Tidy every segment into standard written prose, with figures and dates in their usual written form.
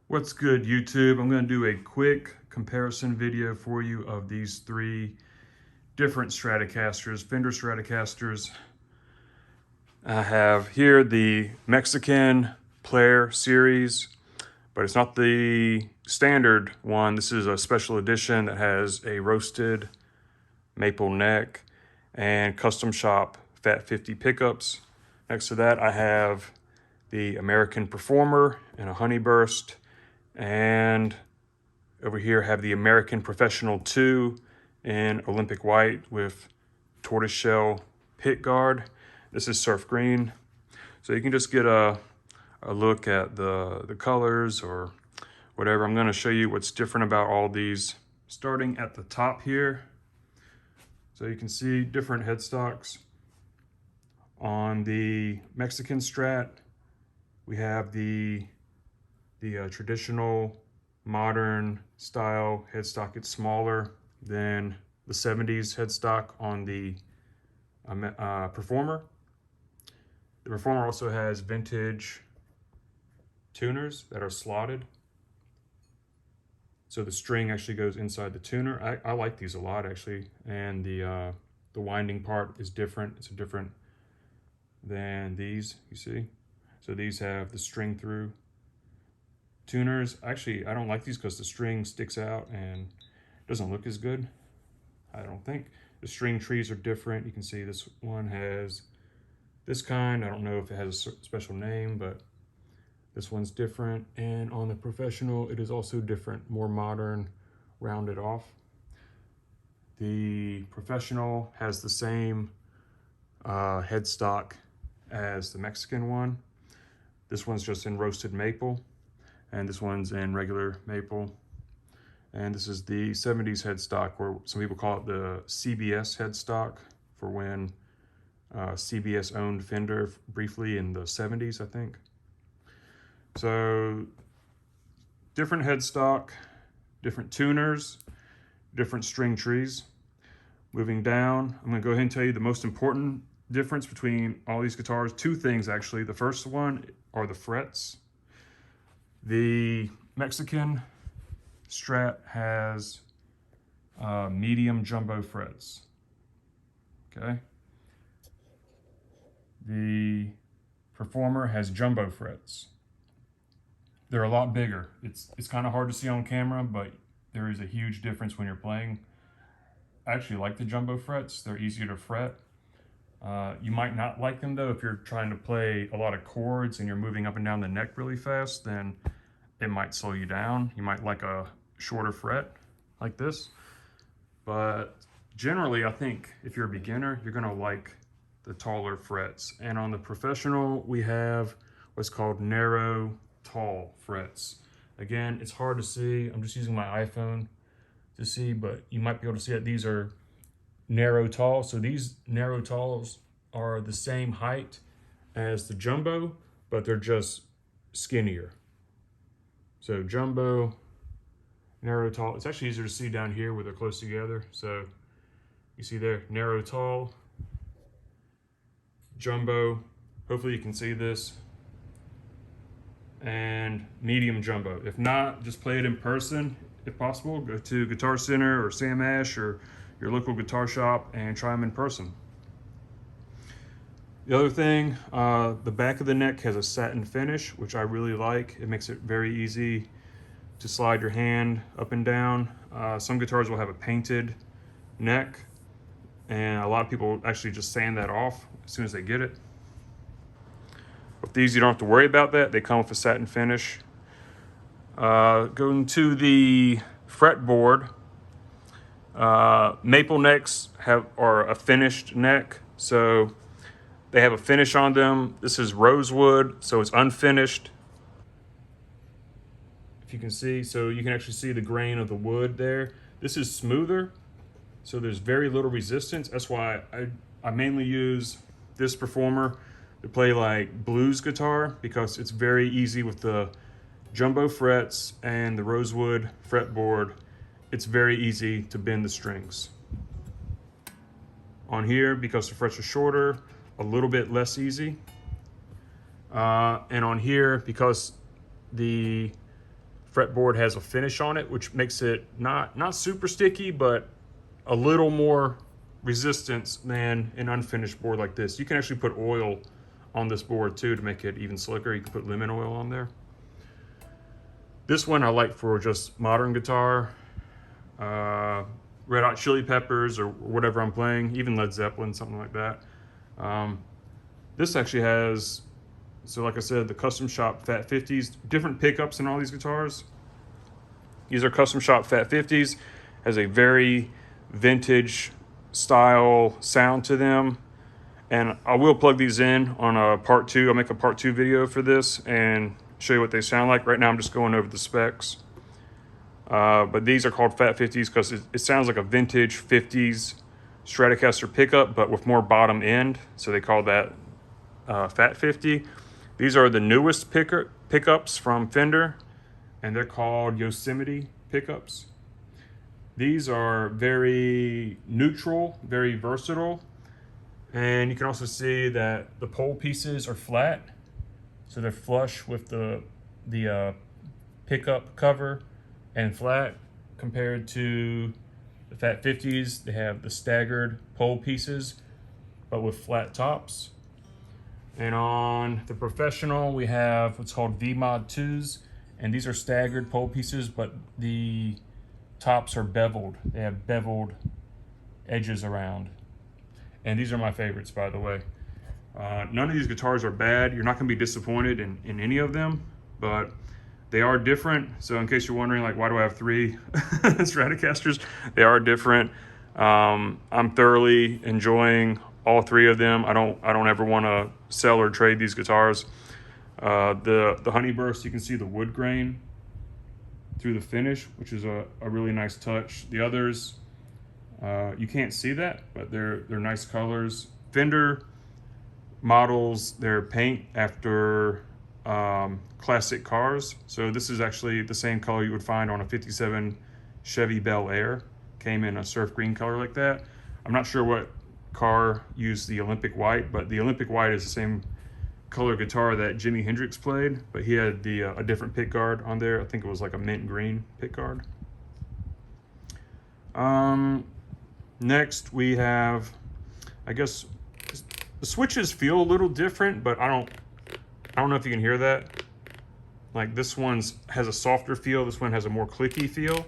What's good, YouTube? I'm going to do a quick comparison video for you of these three different Stratocasters, Fender Stratocasters. I have here the Mexican Player series, but it's not the standard one. This is a special edition that has a roasted maple neck and custom shop Fat 50 pickups. Next to that, I have the American Performer and a Honeyburst. And over here I have the American Professional 2 in Olympic White with tortoiseshell pit guard. This is surf green. So you can just get a look at the colors or whatever. I'm going to show you what's different about all these. Starting at the top here. So you can see different headstocks. On the Mexican Strat, we have the traditional modern style headstock. It's smaller than the 70s headstock on the Performer. The Performer also has vintage tuners that are slotted. So the string actually goes inside the tuner. I like these a lot actually. And the winding part is different. It's different than these, you see. So these have the string through tuners. Actually, I don't like these because the string sticks out and doesn't look as good, I don't think. The string trees are different. You can see this one has this kind. I don't know if it has a special name, but this one's different. And on the Professional, it is also different, more modern, rounded off. The Professional has the same headstock as the Mexican one. This one's just in roasted maple, and this one's in regular maple. And this is the 70s headstock, or some people call it the CBS headstock, for when CBS owned Fender briefly in the 70s, I think. So different headstock, different tuners, different string trees. Moving down, I'm going to go ahead and tell you the most important difference between all these guitars. Two things actually. The first one are the frets. The Mexican Strat has medium jumbo frets, okay? The Performer has jumbo frets. They're a lot bigger. It's kind of hard to see on camera, but there is a huge difference when you're playing. I actually like the jumbo frets. They're easier to fret. You might not like them though if you're trying to play a lot of chords and you're moving up and down the neck really fast, then it might slow you down. You might like a shorter fret like this. But generally, I think if you're a beginner, you're gonna like the taller frets. And on the Professional, we have what's called narrow tall frets. Again, it's hard to see. I'm just using my iPhone to see, but you might be able to see that these are narrow tall. So these narrow talls are the same height as the jumbo, but they're just skinnier. So jumbo, narrow tall. It's actually easier to see down here where they're close together. So you see there, narrow tall, jumbo. Hopefully you can see this. And medium jumbo. If not, just play it in person if possible. Go to Guitar Center or Sam Ash or your local guitar shop and try them in person. The other thing, the back of the neck has a satin finish, which I really like. It makes it very easy to slide your hand up and down. Some guitars will have a painted neck, and a lot of people actually just sand that off as soon as they get it. With these, you don't have to worry about that. They come with a satin finish. Going to the fretboard, maple necks are a finished neck, so they have a finish on them. This is rosewood, so it's unfinished. If you can see, so you can actually see the grain of the wood there. This is smoother, so there's very little resistance. That's why I mainly use this Performer to play like blues guitar, because it's very easy with the jumbo frets and the rosewood fretboard. It's very easy to bend the strings. On here, because the frets are shorter, a little bit less easy. And on here, because the fretboard has a finish on it, which makes it not super sticky, but a little more resistance than an unfinished board like this. You can actually put oil on this board too to make it even slicker. You can put lemon oil on there. This one I like for just modern guitar, Red Hot Chili Peppers or whatever I'm playing, even Led Zeppelin, something like that. This actually has, so like I said, the custom shop Fat 50s, different pickups in all these guitars. These are custom shop Fat 50s, has a very vintage style sound to them. And I will plug these in on a part 2. I'll make a part 2 video for this and show you what they sound like. Right now I'm just going over the specs. But these are called Fat 50s because it sounds like a vintage 50s Stratocaster pickup, but with more bottom end. So they call that Fat 50. These are the newest pickups from Fender, and they're called Yosemite pickups. These are very neutral, very versatile. And you can also see that the pole pieces are flat. So they're flush with the pickup cover and flat, compared to the Fat 50s. They have the staggered pole pieces, but with flat tops. And on the Professional, we have what's called V-Mod 2s. And these are staggered pole pieces, but the tops are beveled. They have beveled edges around. And these are my favorites, by the way. None of these guitars are bad. You're not gonna be disappointed in any of them, but they are different. So in case you're wondering, like, why do I have 3 Stratocasters? They are different. I'm thoroughly enjoying all 3 of them. I don't ever wanna sell or trade these guitars. The Honeyburst, you can see the wood grain through the finish, which is a really nice touch. The others, you can't see that, but they're nice colors. Fender models their paint after classic cars. So this is actually the same color you would find on a 57 Chevy Bel Air. Came in a surf green color like that. I'm not sure what car used the Olympic white, but the Olympic white is the same color guitar that Jimi Hendrix played, but he had a different pick guard on there. I think it was like a mint green pick guard. Next we have, I guess, the switches feel a little different, but I don't know if you can hear that. Like, this one has a softer feel, this one has a more clicky feel.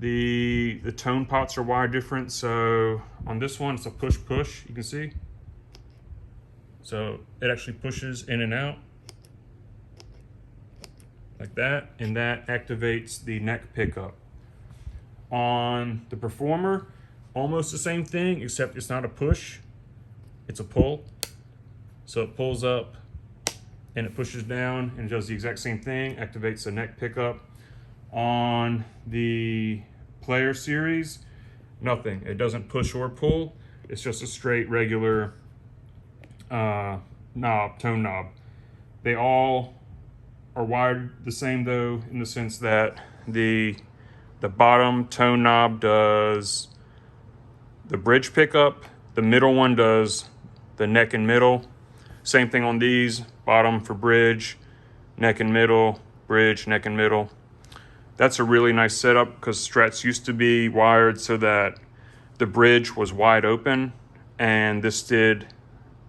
The tone pots are wired different. So on this one, it's a push-push, you can see. So it actually pushes in and out like that, and that activates the neck pickup. On the Performer, almost the same thing, except it's not a push, it's a pull. So it pulls up and it pushes down and it does the exact same thing, activates the neck pickup. On the Player series, nothing. It doesn't push or pull. It's just a straight regular tone knob. They all are wired the same though, in the sense that the bottom tone knob does the bridge pickup, the middle one does the neck and middle. Same thing on these, bottom for bridge, neck and middle, bridge, neck and middle. That's a really nice setup because Strats used to be wired so that the bridge was wide open, and this did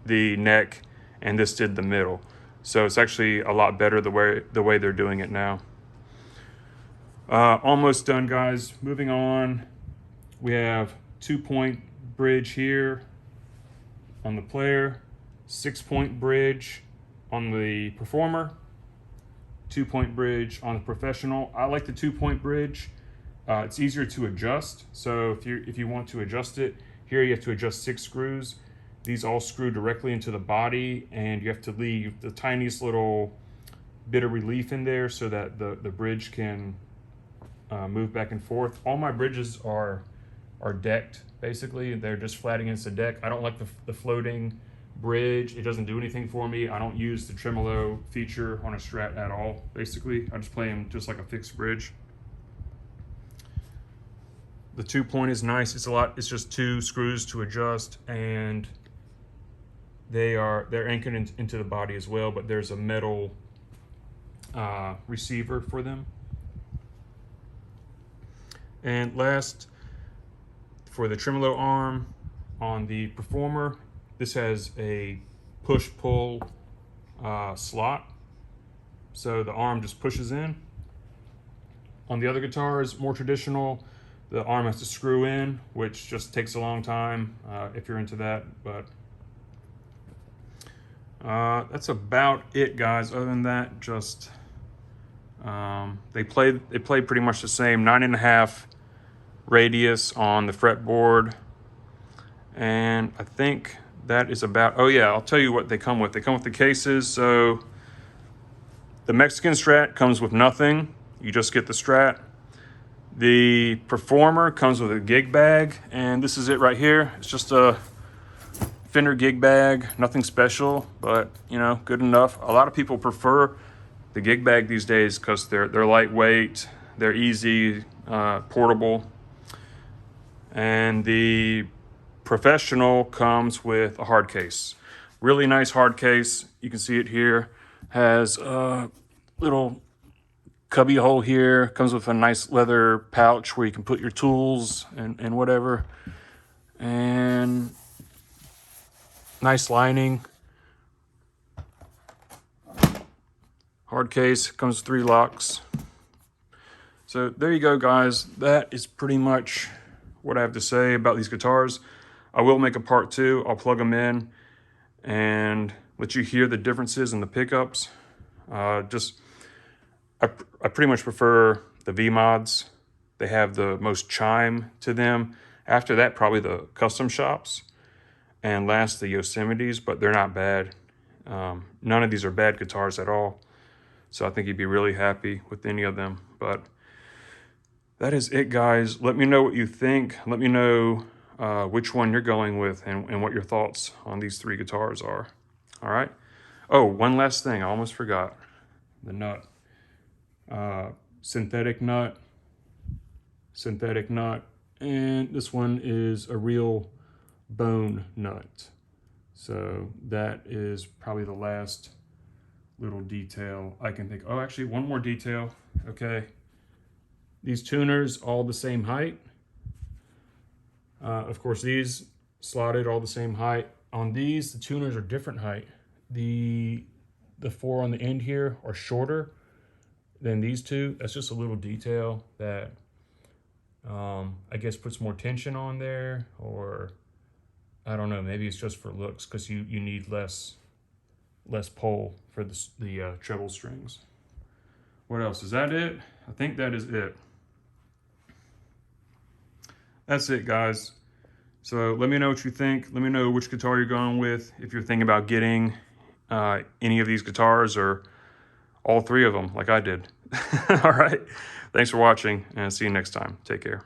the neck and this did the middle. So it's actually a lot better the way they're doing it now. Almost done, guys. Moving on, we have 2-point bridge here on the Player, 6-point bridge on the Performer, 2-point bridge on the Professional. I like the 2-point bridge. It's easier to adjust. So if you want to adjust it, here you have to adjust 6 screws. These all screw directly into the body, and you have to leave the tiniest little bit of relief in there so that the bridge can move back and forth. All my bridges are decked, basically. They're just flat against the deck. I don't like the floating bridge. It doesn't do anything for me. I don't use the tremolo feature on a Strat at all, basically. I just play them just like a fixed bridge. The 2-point is nice. It's just 2 screws to adjust, and they're anchored into the body as well, but there's a metal receiver for them. And last, for the tremolo arm on the Performer, this has a push-pull slot, so the arm just pushes in. On the other guitars, more traditional, the arm has to screw in, which just takes a long time if you're into that. But that's about it, guys. Other than that, just they play pretty much the same 9.5 radius on the fretboard, and I think that is about. Oh yeah, I'll tell you what they come with. They come with the cases. So the Mexican Strat comes with nothing. You just get the Strat. The Performer comes with a gig bag, and this is it right here. It's just a Fender gig bag, nothing special, but you know, good enough. A lot of people prefer the gig bag these days because they're lightweight, they're easy, portable. And the Professional comes with a hard case. Really nice hard case. You can see it here. Has a little cubby hole here. Comes with a nice leather pouch where you can put your tools and whatever. And nice lining. Hard case. Comes with 3 locks. So there you go, guys. That is pretty much what I have to say about these guitars. I will make a part 2. I'll plug them in and let you hear the differences in the pickups. I pretty much prefer the V-Mods. They have the most chime to them. After that, probably the custom shops. And last, the Yosemites, but they're not bad. None of these are bad guitars at all. So I think you'd be really happy with any of them. But that is it, guys. Let me know what you think. Let me know which one you're going with and what your thoughts on these 3 guitars are. All right. Oh, one last thing. I almost forgot. The nut. Synthetic nut. And this one is a real bone nut. So that is probably the last little detail I can think. Oh, actually, one more detail. Okay. These tuners all the same height. Of course, these slotted all the same height. On these, the tuners are different height. The 4 on the end here are shorter than these 2. That's just a little detail that I guess puts more tension on there, or I don't know, maybe it's just for looks because you need less pull for the treble strings. What else? Is that it? I think that is it. That's it, guys. So let me know what you think. Let me know which guitar you're going with. If you're thinking about getting any of these guitars or all 3 of them like I did. All right. Thanks for watching, and see you next time. Take care.